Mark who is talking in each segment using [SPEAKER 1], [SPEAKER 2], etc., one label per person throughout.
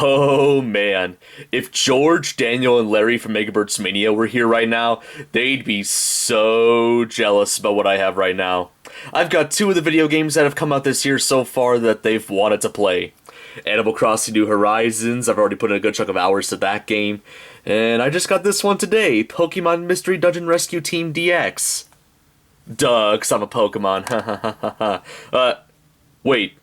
[SPEAKER 1] Oh man, if George, Daniel, and Larry from Megaberts Mania were here right now, they'd be so jealous about what I have right now. I've got two of the video games that have come out this year so far that they've wanted to play. Animal Crossing New Horizons, I've already put in a good chunk of hours to that game. And I just got this one today, Pokemon Mystery Dungeon Rescue Team DX. Duh, 'cause I'm a Pokemon, wait.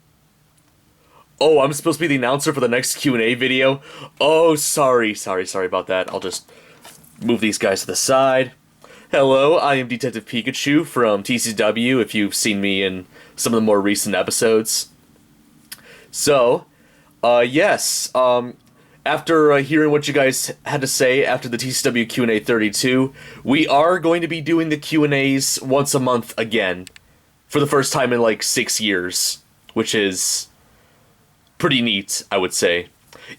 [SPEAKER 1] Oh, I'm supposed to be the announcer for the next Q&A video? Oh, sorry about that. I'll just move these guys to the side. Hello, I am Detective Pikachu from TCW, if you've seen me in some of the more recent episodes. So, yes, after hearing what you guys had to say after the TCW Q&A 32, we are going to be doing the Q&As once a month again, for the first time in like 6 years, which is pretty neat, I would say.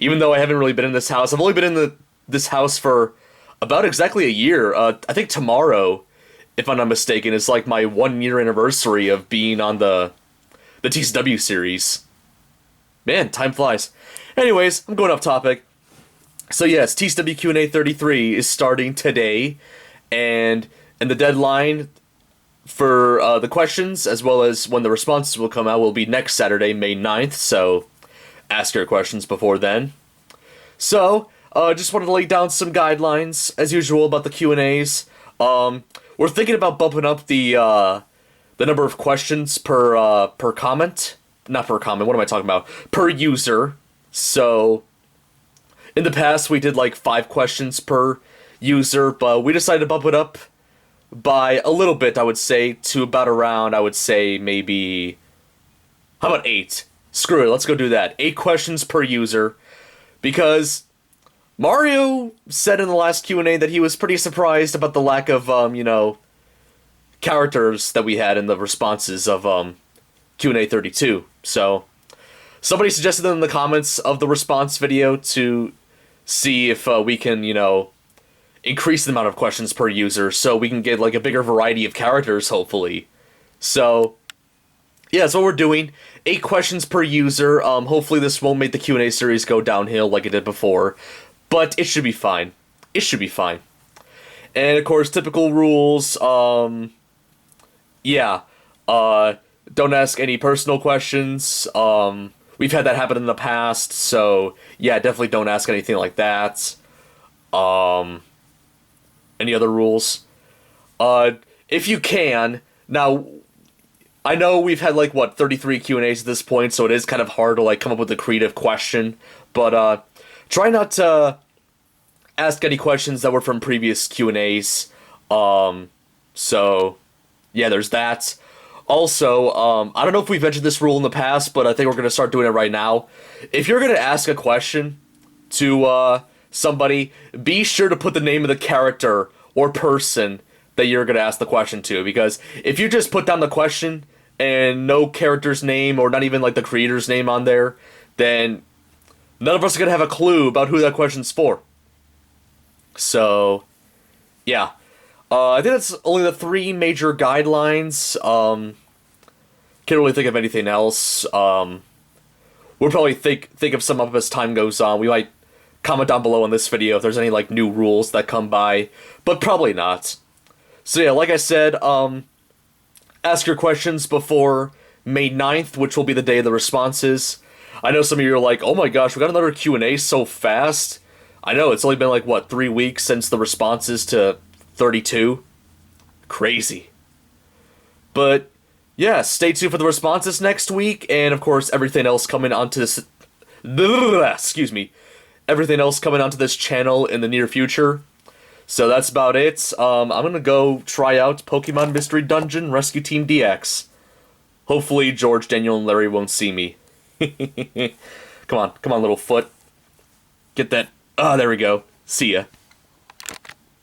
[SPEAKER 1] Even though I haven't really been in this house, I've only been in this house for about exactly a year. I think tomorrow, if I'm not mistaken, is like my 1 year anniversary of being on the TCW series. Man, time flies. Anyways, I'm going off topic. So yes, TCW Q&A 33 is starting today, and the deadline for the questions, as well as when the responses will come out, will be next Saturday, May 9th, so ask your questions before then. So, just wanted to lay down some guidelines, as usual, about the Q&As. We're thinking about bumping up the number of questions per comment. Not per comment, what am I talking about? Per user. So, in the past, we did like 5 questions per user, but we decided to bump it up by a little bit, I would say, to about around, I would say, maybe... How about 8? Screw it, let's go do that. 8 questions per user, because Mario said in the last Q&A that he was pretty surprised about the lack of, characters that we had in the responses of, Q&A 32. So, somebody suggested in the comments of the response video to see if we can, increase the amount of questions per user so we can get, like, a bigger variety of characters, hopefully. So, yeah, that's what we're doing. 8 questions per user. Hopefully this won't make the Q&A series go downhill like it did before. But it should be fine. It should be fine. And, of course, typical rules. Yeah. Don't ask any personal questions. We've had that happen in the past. So, yeah, definitely don't ask anything like that. Any other rules? If you can... Now... I know we've had, 33 Q&As at this point, so it is kind of hard to, come up with a creative question, but, try not to ask any questions that were from previous Q&As, so, yeah, there's that. Also, I don't know if we've mentioned this rule in the past, but I think we're going to start doing it right now. If you're going to ask a question to, somebody, be sure to put the name of the character or person that you're going to ask the question to, because if you just put down the question and no character's name or not even the creator's name on there, then none of us are going to have a clue about who that question's for. So, yeah. I think that's only the 3 major guidelines. Can't really think of anything else. We'll probably think of some up as time goes on. We might comment down below in this video if there's any new rules that come by, but probably not. So yeah, like I said, ask your questions before May 9th, which will be the day of the responses. I know some of you are like, oh my gosh, we got another Q&A so fast. I know, it's only been 3 weeks since the responses to 32. Crazy. But, yeah, stay tuned for the responses next week, and of course, everything else coming onto this... Excuse me. Everything else coming onto this channel in the near future. So that's about it. I'm gonna go try out Pokemon Mystery Dungeon Rescue Team DX. Hopefully George, Daniel, and Larry won't see me. Come on, little foot. Get that. Ah, there we go. See ya.